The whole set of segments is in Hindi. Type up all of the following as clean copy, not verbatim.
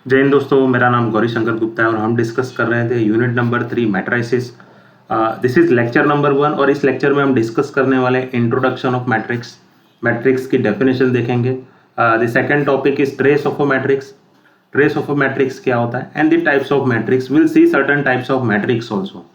जय हिंद दोस्तों, मेरा नाम गौरी शंकर गुप्ता है और हम डिस्कस कर रहे थे unit number 3 matrices. This is lecture number 1 और इस लेक्चर में हम डिस्कस करने वाले इंट्रोडक्शन ऑफ मैट्रिक्स, मैट्रिक्स की डेफिनेशन देखेंगे। The second topic is trace of a matrix, trace of a matrix क्या होता है, and the types of matrix, will see certain types of matrix also.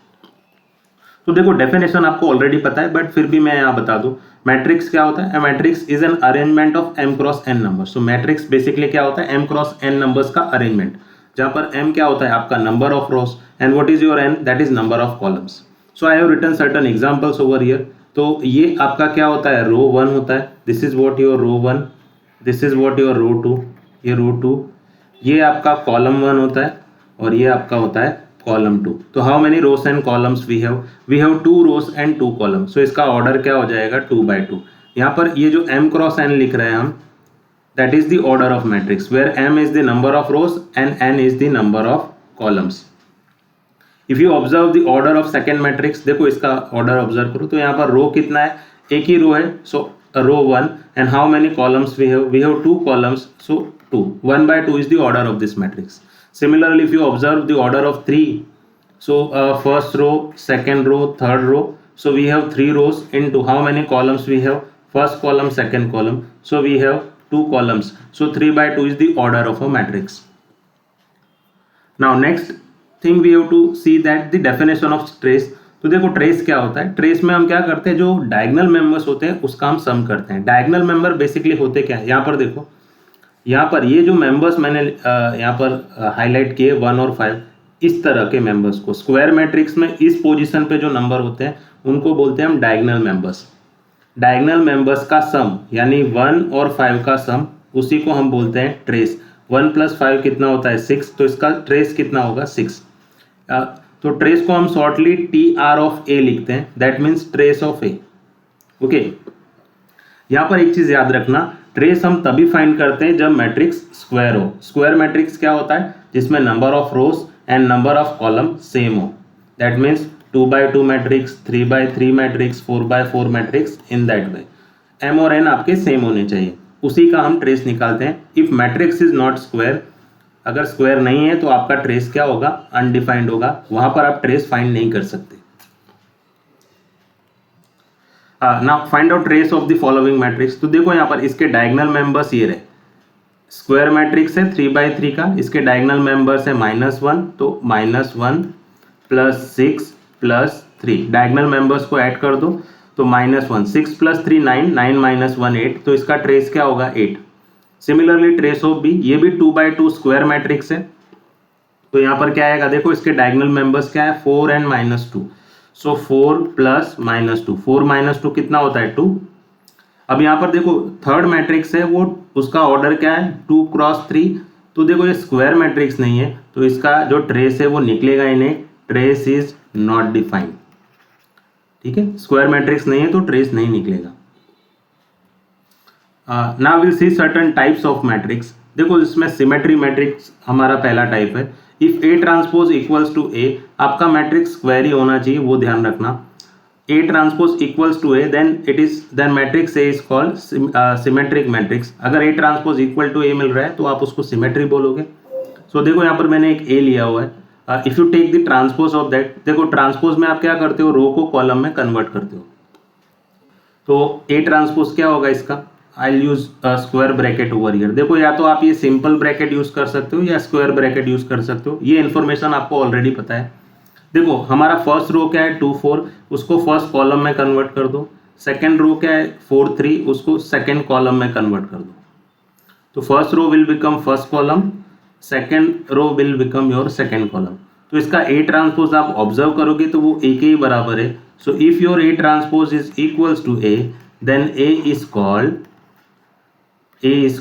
तो देखो डेफिनेशन आपको ऑलरेडी पता है, बट फिर भी मैं यहाँ बता दूं मैट्रिक्स क्या होता है। Matrix is an arrangement of m cross n numbers. तो मैट्रिक्स बेसिकली क्या होता है, m क्रॉस n नंबर्स का अरेंजमेंट, जहां पर m क्या होता है आपका number of rows and what is your n, that is number of columns. So I have written certain examples over here. तो ये आपका क्या होता है, रो 1 होता है, this is what your row 1, this is what your row 2, ये रो 2, ये आपका कॉलम 1 होता है और ये आपका होता है कॉलम 2। तो how many rows and columns we have 2 rows and 2 columns. So इसका ऑर्डर क्या हो जाएगा 2/2। यहाँ पर ये जो m क्रॉस n लिख रहे हैं हम, that is the order of matrix where m is the number of rows and n is the number of columns. If you observe the order of second matrix, देखो इसका ऑर्डर ऑब्जर्व करो तो यहाँ पर रो कितना है, एक ही रो है, so row 1, and how many columns we have 2 columns, so 2, 1/2 is the order of this matrix. Similarly, if you observe the order of 3, so first row, second row, third row, so we have 3 rows into how many columns we have, first column, second column, so we have 2 columns, so 3/2 is the order of a matrix. Now next thing we have to see that the definition of trace. तो देखो ट्रेस क्या होता है, ट्रेस में हम क्या करते हैं, जो डायगोनल मेंबर्स होते हैं उसका हम सम करते हैं। डायगोनल मेंबर बेसिकली होते क्या है, यहाँ पर देखो, यहाँ पर ये जो मेंबर्स मैंने यहाँ पर हाईलाइट किए 1 और 5, इस तरह के मेंबर्स को स्क्वायर मैट्रिक्स में इस पोजीशन पे जो नंबर होते हैं उनको बोलते हैं हम डायगोनल मेंबर्स। डायगोनल मेंबर्स का सम यानी 1 और 5 का सम, उसी को हम बोलते हैं ट्रेस। 1 + 5 कितना होता है 6, तो इसका ट्रेस कितना होगा 6। तो ट्रेस को हम शॉर्टली TR ऑफ A लिखते हैं, that means trace of A। Okay, यहाँ पर एक चीज याद रखना, ट्रेस हम तभी फाइंड करते हैं जब मैट्रिक्स स्क्वायर हो। स्क्वायर मैट्रिक्स क्या होता है, जिसमें number of rows and number of column same हो, that means 2/2 matrix, 3/3 matrix, 4/4 matrix, in that way m और n आपके सेम होने चाहिए, उसी का हम ट्रेस निकालते हैं। If matrix is not square, अगर स्क्वायर नहीं है तो आपका ट्रेस क्या होगा, अनडिफाइंड होगा, वहां पर आप ट्रेस फाइंड नहीं कर सकते। Now find out trace of the following matrix. तो देखो यहाँ पर इसके डायगोनल मेंबर्स ये रहे, स्क्वायर मैट्रिक्स है 3/3 का, इसके डायगोनल मेंबर्स है -1, तो -1 + 6 + 3, डायगोनल मेंबर्स को ऐड कर दो तो -1, 6 + 3 9, 9 - 1 8, तो इसका ट्रेस क्या होगा 8। सिमिलरली ट्रेस ऑफ बी, ये भी 2/2 स्क्वायर मैट्रिक्स है, तो यहाँ पर क्या आएगा, देखो इसके डायगोनल मेंबर्स क्या है 4 and -2, सो 4 + -2, 4 - 2 कितना होता है 2। अब यहाँ पर देखो थर्ड मैट्रिक्स है, वो उसका ऑर्डर क्या है 2 × 3, तो देखो ये स्क्वायर मैट्रिक्स नहीं है, तो इसका जो ट्रेस है वो निकलेगा ही नहीं, ट्रेस इज नॉट डिफाइंड। ठीक है, स्क्वायर मैट्रिक्स नहीं है तो ट्रेस नहीं निकलेगा। Now will see certain types of matrix. देखो इसमें सिमेट्री मैट्रिक्स हमारा पहला टाइप है। If A transpose equals to A, आपका मैट्रिक्स स्क्वायर ही होना चाहिए, वो ध्यान रखना। A transpose equals to A, then matrix A is called symmetric matrix. अगर A transpose equal to A मिल रहा है तो आप उसको सिमेट्री बोलोगे। सो देखो यहाँ पर मैंने एक A लिया हुआ है, if you take the transpose of that, देखो ट्रांसपोज में आप क्या करते हो, रो को कॉलम में कन्वर्ट करते हो, तो A ट्रांसपोज क्या होगा इसका, I'll use square bracket over here. देखो या तो आप ये सिंपल ब्रैकेट यूज कर सकते हो या स्क्वायर ब्रैकेट यूज कर सकते हो, ये इन्फॉर्मेशन आपको ऑलरेडी पता है। देखो हमारा फर्स्ट रो क्या है 2 4, उसको फर्स्ट कॉलम में कन्वर्ट कर दो। सेकंड रो क्या है 4 3, उसको सेकंड कॉलम में कन्वर्ट कर दो। तो first row will become first column, second row will become your second column. तो इसका A ट्रांसपोज आप ऑब्जर्व करोगे तो वो A के ही बराबर है। So if your A transpose is equals to A, then A is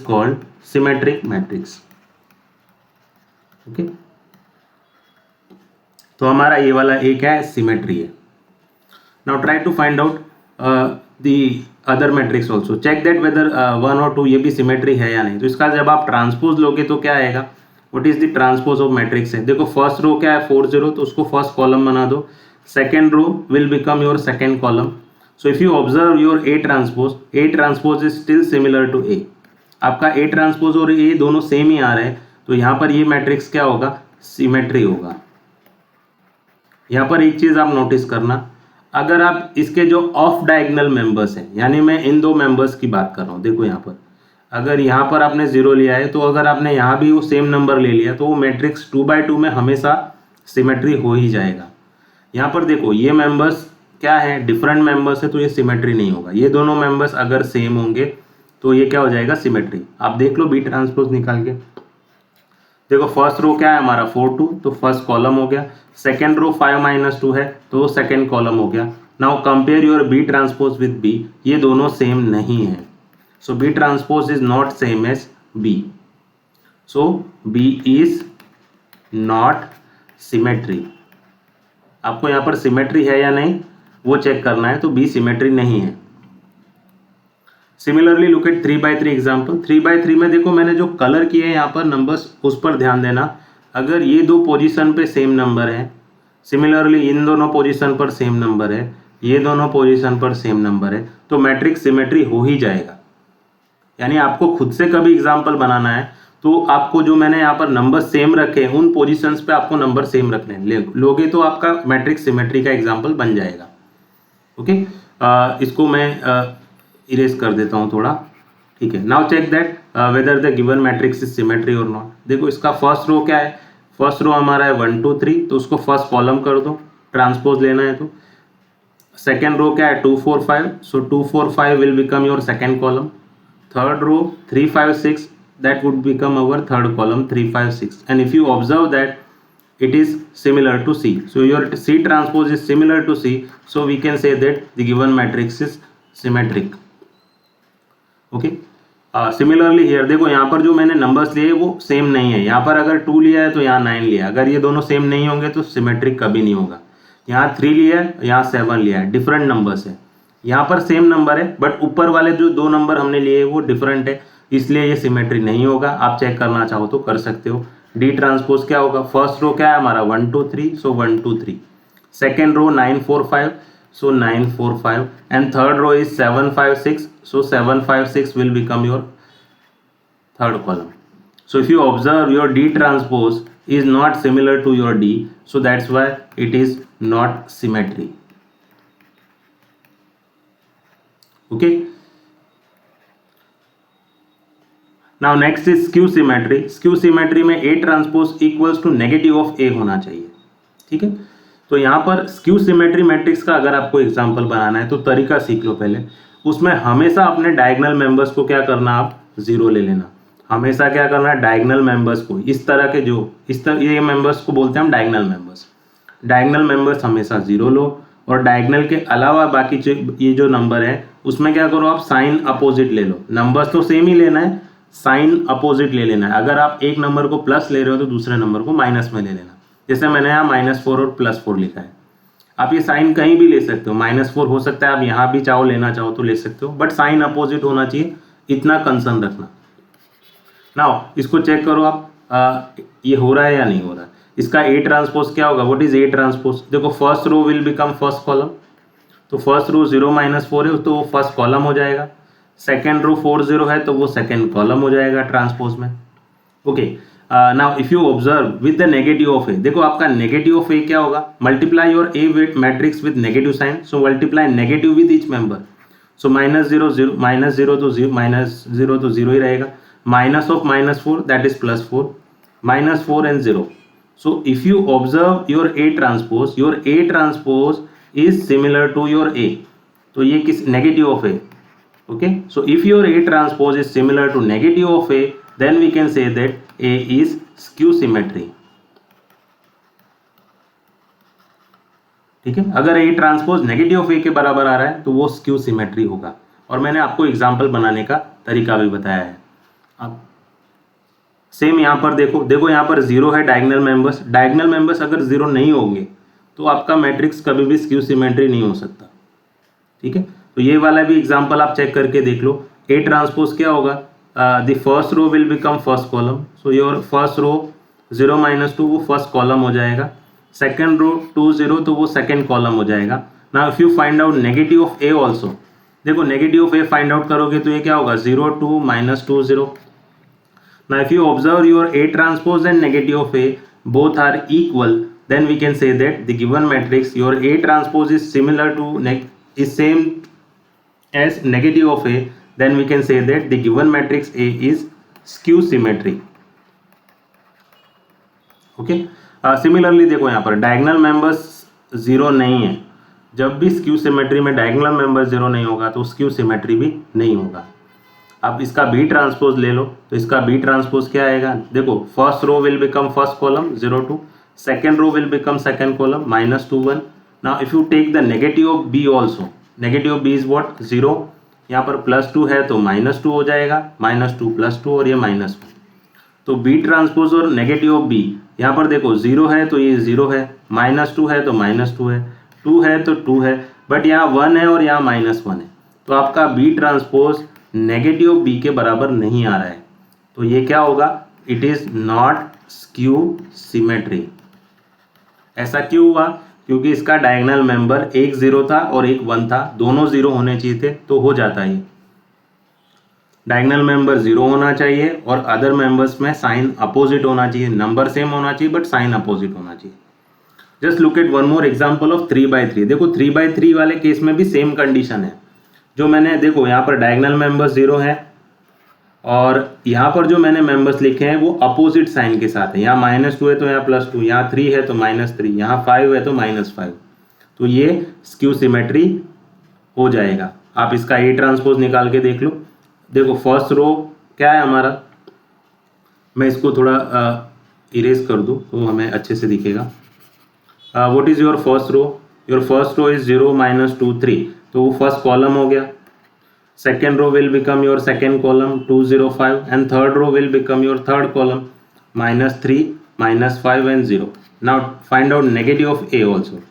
called symmetric matrix. Okay, तो हमारा ये वाला A क्या है, सिमेट्री है। Now try to find out the other matrix also, check that whether 1 और 2 ये भी सिमेट्री है या नहीं। तो इसका जब आप ट्रांसपोज लोगे तो क्या आएगा, what is the transpose of matrix है। देखो फर्स्ट रो क्या है 4 0, तो उसको फर्स्ट कॉलम बना दो, second row will become your second column. So if you observe your A transpose is still similar to A। आपका A ट्रांसपोज और A दोनों सेम ही आ रहे हैं, तो यहाँ पर ये मैट्रिक्स क्या होगा, सिमेट्री होगा। यहाँ पर एक चीज आप नोटिस करना, अगर आप इसके जो ऑफ डायगोनल मेंबर्स हैं, यानी मैं इन दो मेंबर्स की बात कर रहा हूँ, देखो यहाँ पर अगर यहाँ पर आपने 0 लिया है तो अगर आपने यहाँ भी वो सेम नंबर ले लिया तो वो मैट्रिक्स 2/2 में हमेशा सिमेट्री हो ही जाएगा। यहाँ पर देखो ये मेंबर्स क्या है, डिफरेंट मेंबर्स है, तो ये सिमेट्री नहीं होगा। ये दोनों मेंबर्स अगर सेम होंगे तो ये क्या हो जाएगा, सिमेट्री। आप देख लो बी ट्रांसपोज निकाल के, देखो फर्स्ट रो क्या है हमारा 4 2, तो फर्स्ट कॉलम हो गया। सेकेंड रो 5 - 2 है तो सेकेंड कॉलम हो गया। Now compare your B transpose with B, ये दोनों सेम नहीं है, so B transpose is not same as B, so B is not symmetry. आपको यहाँ पर सिमेट्री है या नहीं वो चेक करना है, तो बी सिमेट्री नहीं है। Similarly look at 3/3 example. 3/3 में देखो मैंने जो कलर किए हैं यहाँ पर नंबर्स, उस पर ध्यान देना। अगर ये दो पोजीशन पे सेम नंबर है, सिमिलरली इन दोनों पोजीशन पर सेम नंबर है, ये दोनों पोजीशन पर सेम नंबर है, तो मैट्रिक्स सिमेट्री हो ही जाएगा। यानी आपको खुद से कभी एग्जाम्पल बनाना है तो आपको जो मैंने यहाँ पर नंबर सेम रखे हैं उन पोजीशंस पे आपको नंबर सेम रखने लोगे तो आपका मैट्रिक्स सिमेट्री का एग्जाम्पल बन जाएगा। ओके, इसको मैं इरेज कर देता हूँ थोड़ा, ठीक है। Now check that whether the given matrix is symmetry और नॉट। देखो इसका फर्स्ट रो क्या है, फर्स्ट रो हमारा है 1 2 3, तो उसको फर्स्ट कॉलम कर दो, ट्रांसपोज लेना है तो। सेकेंड रो क्या है 2 4 5, so 2 4 5 will become your second column. Third row 3 5 6, that would become our third column 3 5 6, and if you observe that it is similar to C, so your C transpose is similar to C, so we can say that the given matrix is symmetric. Okay, similarly here देखो यहाँ पर जो मैंने नंबर्स लिए वो सेम नहीं है। यहाँ पर अगर 2 लिया है तो यहाँ 9 लिया है, अगर ये दोनों सेम नहीं होंगे तो सिमेट्रिक कभी नहीं होगा। यहाँ 3 लिया है, यहाँ 7 लिया है, डिफरेंट नंबर्स है। यहाँ पर सेम नंबर है बट ऊपर वाले जो दो नंबर हमने लिए वो डिफरेंट है, इसलिए ये सिमेट्री नहीं होगा। आप चेक करना चाहो तो कर सकते हो। डी ट्रांसपोज क्या होगा, फर्स्ट रो क्या है हमारा 1 2 3, so 1 2 3। Second row 9 4 5, so 9 4 5, and third row is 7 5 6, so 7 5 6 will become your third column. So if you observe your D transpose is not similar to your D, so that's why it is not symmetry. Okay, now next is skew symmetry. Skew symmetry में A transpose equals to negative of A होना चाहिए, ठीक है। तो यहाँ पर स्क्यू सिमेट्री मैट्रिक्स का अगर आपको एग्जांपल बनाना है तो तरीका सीख लो पहले। उसमें हमेशा अपने डायगोनल मेंबर्स को क्या करना, आप 0 ले लेना। हमेशा क्या करना है, डायगोनल मेंबर्स को, इस तरह के जो इस तरह ये मेंबर्स को बोलते हैं हम डायगोनल मेंबर्स। डायगोनल मेंबर्स हमेशा 0 लो, और डायगोनल के अलावा बाकी ये जो नंबर है उसमें क्या करो, आप साइन अपोजिट ले लो। नंबर्स तो सेम ही लेना है, साइन अपोजिट ले लेना है। अगर आप एक नंबर को प्लस ले रहे हो तो दूसरे नंबर को माइनस में ले लेना। जैसे मैंने यहाँ -4 और +4 लिखा है। आप ये साइन कहीं भी ले सकते हो, -4 हो सकता है, आप यहाँ भी चाहो लेना चाहो तो ले सकते हो, बट साइन अपोजिट होना चाहिए, इतना कंसर्न रखना। नाउ इसको चेक करो आप, ये हो रहा है या नहीं हो रहा है। इसका A ट्रांसपोज क्या होगा, व्हाट इज A ट्रांसपोज। देखो first row will become first column, तो फर्स्ट रो 0 -4 है तो वो फर्स्ट कॉलम हो जाएगा। सेकेंड रो 4 0 है तो वो सेकेंड कॉलम हो जाएगा ट्रांसपोज में। Okay, now if you observe with the negative of A, देखो आपका नेगेटिव ऑफ ए क्या होगा, multiply your A with matrix with negative sign, so multiply negative with each member. So -0 0 -0 तो 0 तो 0 ही रहेगा। Minus of -4 that is +4, -4 and 0. So if you observe your A transpose is similar to your A, तो ये किस negative of A। Okay, so if your A transpose is similar to negative of A, then we can say that A is skew symmetry. ठीक है, अगर A transpose negative of A के बराबर आ रहा है तो वो स्क्यू सिमेट्री होगा। और मैंने आपको एग्जांपल बनाने का तरीका भी बताया है। अब सेम यहाँ पर देखो यहाँ पर 0 है डायगोनल मेंबर्स अगर 0 नहीं होंगे तो आपका मैट्रिक्स कभी भी स्क्यू सिमेट्री नहीं हो सकता। ठीक है, तो ये वाला भी एग्जांपल आप चेक करके देख लो। A ट्रांसपोज क्या होगा, the first row will become first column, so your first row 0 -2 वो फर्स्ट कॉलम हो जाएगा। सेकेंड रो 2 0 तो वो सेकेंड कॉलम हो जाएगा। Now if you find out negative of A also, देखो negative of A find out करोगे तो ये क्या होगा 0 2 -2 0। Now if you observe your A transpose and negative of A both are equal, then we can say that the given matrix, your A transpose is similar to is same as negative of A, then we can say that the given matrix A is skew symmetry. Okay similarly देखो यहाँ पर डायगोनल मेंबर्स जीरो नहीं है, जब भी स्क्यू सिमेट्री में डायगोनल मेंबर जीरो नहीं होगा तो स्क्यू सिमेट्री भी नहीं होगा. अब इसका बी ट्रांसपोज ले लो, तो इसका बी ट्रांसपोज क्या आएगा, देखो first row will become first column 0 2, second row will become second column -2 1. Now if you take the negative of B also, negative of B is what 0, यहाँ पर +2 है तो -2 हो जाएगा, -2 +2 और ये -1. तो बी ट्रांसपोज और नेगेटिव ऑफ बी, यहाँ पर देखो 0 है तो ये 0 है, -2 है तो -2 है, 2 है तो 2 है, बट यहाँ 1 है और यहाँ -1 है, तो आपका बी ट्रांसपोज नेगेटिव बी के बराबर नहीं आ रहा है, तो ये क्या होगा, it is not skew symmetry. ऐसा क्यों हुआ, क्योंकि इसका डायगोनल मेंबर एक 0 था और एक 1 था, दोनों 0 होने चाहिए थे, तो हो जाता है. डायगोनल मेंबर 0 होना चाहिए और अदर मेंबर्स में साइन अपोजिट होना चाहिए, नंबर सेम होना चाहिए बट साइन अपोजिट होना चाहिए. Just look at one more example of 3/3. देखो 3/3 वाले केस में भी सेम कंडीशन है, जो मैंने देखो यहाँ पर डायगोनल मेंबर्स 0 है और यहाँ पर जो मैंने मेंबर्स लिखे हैं वो अपोजिट साइन के साथ है. यहाँ -2 है तो यहाँ +2, यहाँ 3 है तो -3, यहाँ 5 है तो -5, तो ये स्क्यू सिमेट्री हो जाएगा. आप इसका ए ट्रांसपोज निकाल के देख लो. देखो फर्स्ट रो क्या है हमारा, मैं इसको थोड़ा इरेज कर दूँ तो हमें अच्छे से दिखेगा. What is your first row, your first row is 0 -2 3, तो वो फर्स्ट कॉलम हो गया. Second row will become your second column 2 0 5, and third row will become your third column -3 -5 and 0. Now find out negative of A also.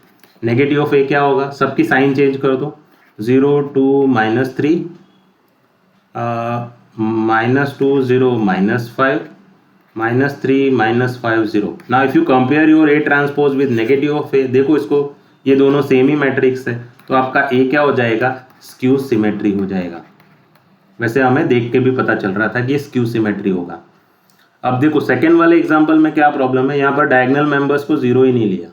Negative of A क्या होगा, सबकी साइन चेंज कर दो, 0 2 -3 -2 0 -5 -3 -5 0. Now if you compare your A transpose with negative of A, देखो इसको ये दोनों सेम ही मैट्रिक्स है, तो आपका ए क्या हो जाएगा, स्क्यू सिमेट्री हो जाएगा. वैसे हमें देख के भी पता चल रहा था कि ये स्क्यू सिमेट्री होगा. अब देखो सेकेंड वाले एग्जांपल में क्या प्रॉब्लम है, यहाँ पर डायगोनल मेंबर्स को 0 ही नहीं लिया,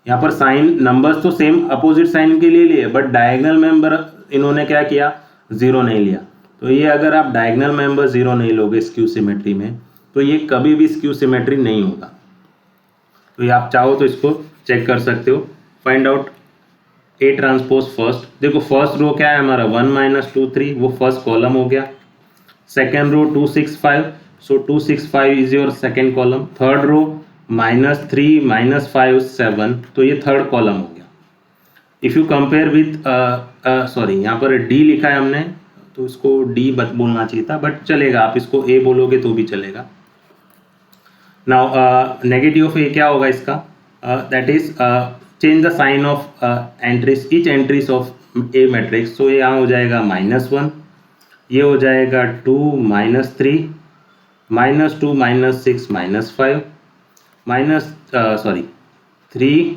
यहाँ पर साइन नंबर्स तो सेम अपोजिट साइन के लिए लिए, बट डायगोनल मेंबर इन्होंने क्या किया, 0 नहीं लिया. तो ये अगर आप डायगोनल मेंबर 0 नहीं लोगे स्क्यू सिमेट्री में, तो ये कभी भी स्क्यू सिमेट्री नहीं होगा. तो ये आप चाहो तो इसको चेक कर सकते हो. Find out A transpose first. देखो फर्स्ट रो क्या है हमारा, 1 -2 3, वो फर्स्ट कॉलम हो गया. Second row 2 6 5, so 2 6 5 is your second column. Third row -3 -5 7, तो ये थर्ड कॉलम हो गया. If you compare with sorry यहाँ पर डी लिखा है हमने, तो इसको डी बोलना चाहिए था, बट चलेगा, आप इसको ए बोलोगे तो भी चलेगा. नाउ नेगेटिव ऑफ ए क्या होगा इसका, that is change the sign of entries, each entries of a matrix. तो ये यहाँ हो जाएगा -1, ये हो जाएगा 2 -3 -2 -6 -5 3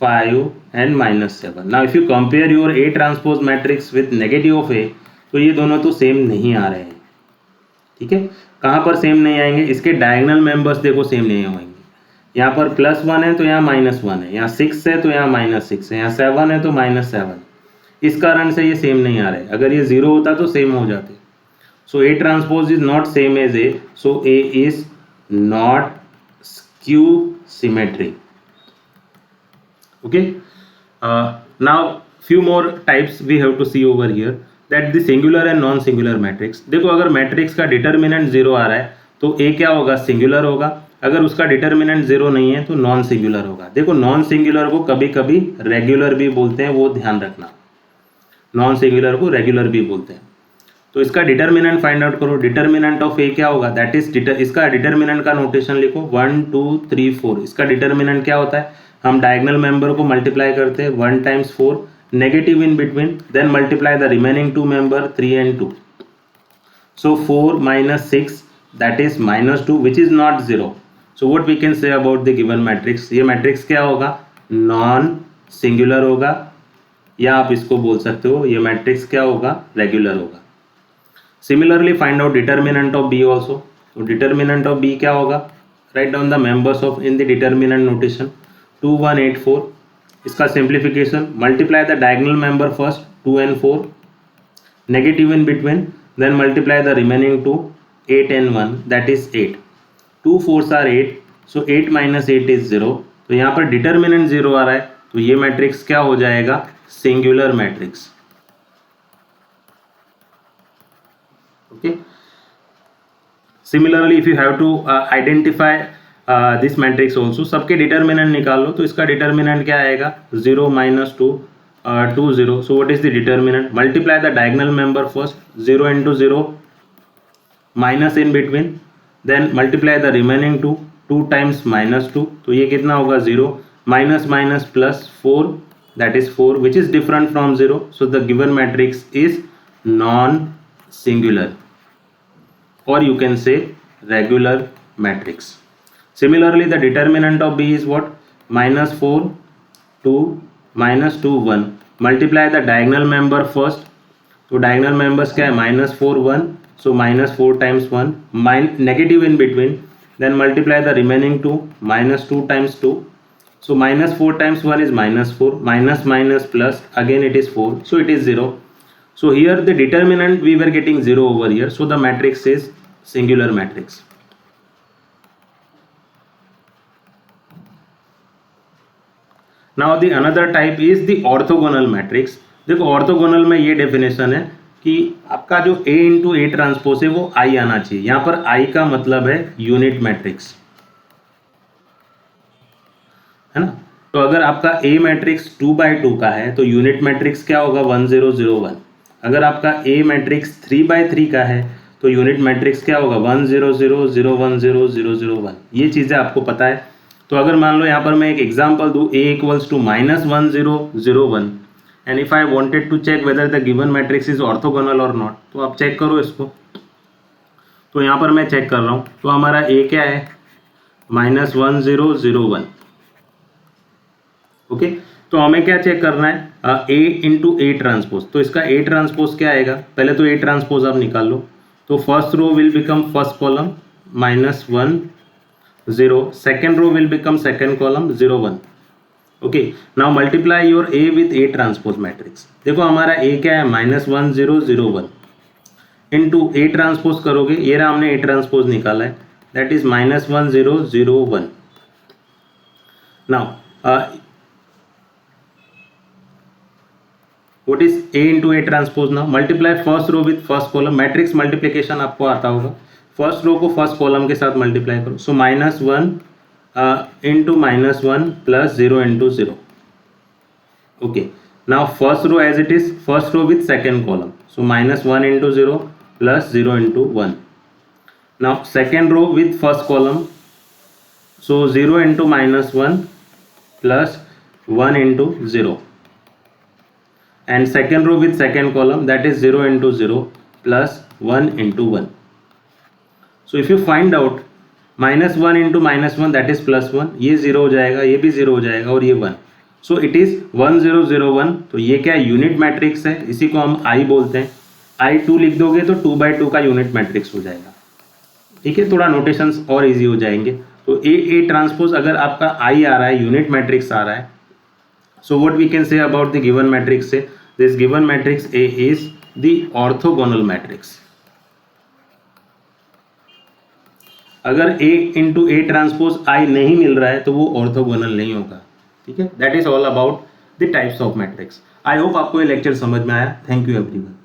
5 and -7. Now if you compare your A transpose matrix with negative of A, तो ये दोनों तो सेम नहीं आ रहे हैं. ठीक है, कहाँ पर सेम नहीं आएंगे, इसके डायगोनल मेंबर्स देखो सेम नहीं होंगे. यहाँ पर +1 है तो यहाँ -1 है, यहाँ 6 है तो यहाँ -6 है, यहाँ 7 है तो -7. इस कारण से ये सेम नहीं आ रहे. अगर ये 0 होता तो सेम हो जाते. सो A transpose is not same as A, so A is not skew symmetry. Okay, now few more types we have to see over here, that the singular and non singular matrix. देखो अगर मैट्रिक्स का डिटर्मिनेंट 0 आ रहा है तो A क्या होगा, सिंगुलर होगा. अगर उसका डिटर्मिनेंट 0 नहीं है तो नॉन सिंगुलर होगा. देखो नॉन सिंगुलर को कभी कभी रेगुलर भी बोलते हैं, वो ध्यान रखना. नॉन सिंगुलर को रेगुलर भी बोलते हैं. तो इसका डिटर्मिनेंट फाइंड आउट करो. डिटर्मिनेंट ऑफ ए क्या होगा, दैट इज इसका डिटर्मिनेंट का नोटेशन लिखो 1 2 3 4. इसका डिटर्मिनेंट क्या होता है, हम डायगोनल मेंबर को मल्टीप्लाई करते हैं 1 times 4, negative in between, then multiply the remaining 2 member 3 and 2. So 4 - 6, that is -2, which is not 0. So what we can say about the given matrix, ये मैट्रिक्स क्या होगा, नॉन सिंगुलर होगा, या आप इसको बोल सकते हो ये मैट्रिक्स क्या होगा, रेगुलर होगा. Similarly find out determinant of B also. तो डिटर्मिनेंट ऑफ बी क्या होगा, write down the members of in the determinant notation 2 1 8 4, इसका simplification multiply the diagonal member first 2 and 4, negative in between, then multiply the remaining 2 8 and 1 that is 8, 2 4s are 8, so 8 minus 8 is 0, तो यहाँ पर डिटर्मिनेंट 0 आ रहा है, तो ये मैट्रिक्स क्या हो जाएगा, singular matrix. Okay, similarly if you have to identify this matrix also, सबके डिटर्मिनेंट निकाल लो, तो इसका डिटर्मिनेंट क्या आएगा, 0 minus 2 2 0, so what is the determinant, multiply the diagonal member first 0 into 0 minus in between, then multiply the remaining 2 2 times -2, तो ये कितना होगा 0 minus minus plus 4 that is 4 which is different from 0, so the given matrix is non singular or you can say regular matrix. Similarly, the determinant of B is what, -4 2 -2 1, multiply the diagonal member first, तो diagonal members क्या है, -4 1, so -4 times 1, negative in between, then multiply the remaining 2 -2 times 2, so -4 times 1 is -4, minus minus plus, again it is 4, so it is 0. So here the determinant we were getting 0 over here, so the matrix is singular matrix. Now the another type is the orthogonal matrix. देखो orthogonal में ये definition है कि आपका जो A into A ट्रांसपोज है वो I आना चाहिए, यहाँ पर I का मतलब है यूनिट मैट्रिक्स, है ना। तो अगर आपका A मैट्रिक्स 2/2 का है तो यूनिट मैट्रिक्स क्या होगा, 1 0 0 1। अगर आपका A मैट्रिक्स 3/3 का है तो यूनिट मैट्रिक्स क्या होगा, 1 0 0 0 1 0 0 0 1। ये चीज़ें आपको पता है। तो अगर मान लो यहाँ पर मैं एक एग्जांपल दूँ, A equals to -1 0 0 1, and if I wanted to check whether the given matrix is orthogonal और नॉट, तो आप चेक करो इसको। तो यहाँ पर मैं चेक कर रहा हूँ, तो हमारा A क्या है, -1 0 0 1। ओके, तो हमें क्या चेक करना है, A इंटू A ट्रांसपोज। तो इसका A ट्रांसपोज क्या आएगा, पहले तो A ट्रांसपोज आप निकाल लो। तो first row will become first column -1 0, second row will become second column 0 1। Okay, now multiply your A with A transpose matrix. देखो हमारा A क्या है, -1 0 0 1 इंटू A ट्रांसपोज करोगे, ये रहा हमने A ट्रांसपोज निकाला है, that is -1 0 0 1। Now what is A into A transpose, now multiply first row with first column, matrix multiplication आपको आता होगा, फर्स्ट रो को फर्स्ट कॉलम के साथ मल्टीप्लाई करो, so -1 into -1 plus 0 into 0। Okay, now first row as it is, first row with second column, so -1 into 0 plus 0 into 1। Now second row with first column, so 0 into -1 plus 1 into 0, and second row with second column, that is 0 into 0 plus 1 into 1. So if you find out -1 into -1 that is +1, ये 0 हो जाएगा, ये भी 0 हो जाएगा और ये 1, so it is 1 0 0 1। तो ये क्या यूनिट मैट्रिक्स है, इसी को हम I बोलते हैं। I2 लिख दोगे तो 2/2 का यूनिट मैट्रिक्स हो जाएगा। ठीक है, थोड़ा नोटेशंस और इजी हो जाएंगे। तो A ट्रांसपोज अगर आपका I आ रहा है, यूनिट मैट्रिक्स आ रहा है, so what we can say about the given matrix, say this given matrix A is the orthogonal matrix। अगर A into A transpose I नहीं मिल रहा है तो वो ऑर्थोगोनल नहीं होगा। ठीक है, that is all about the types of matrix. I hope आपको ये लेक्चर समझ में आया। Thank you everyone.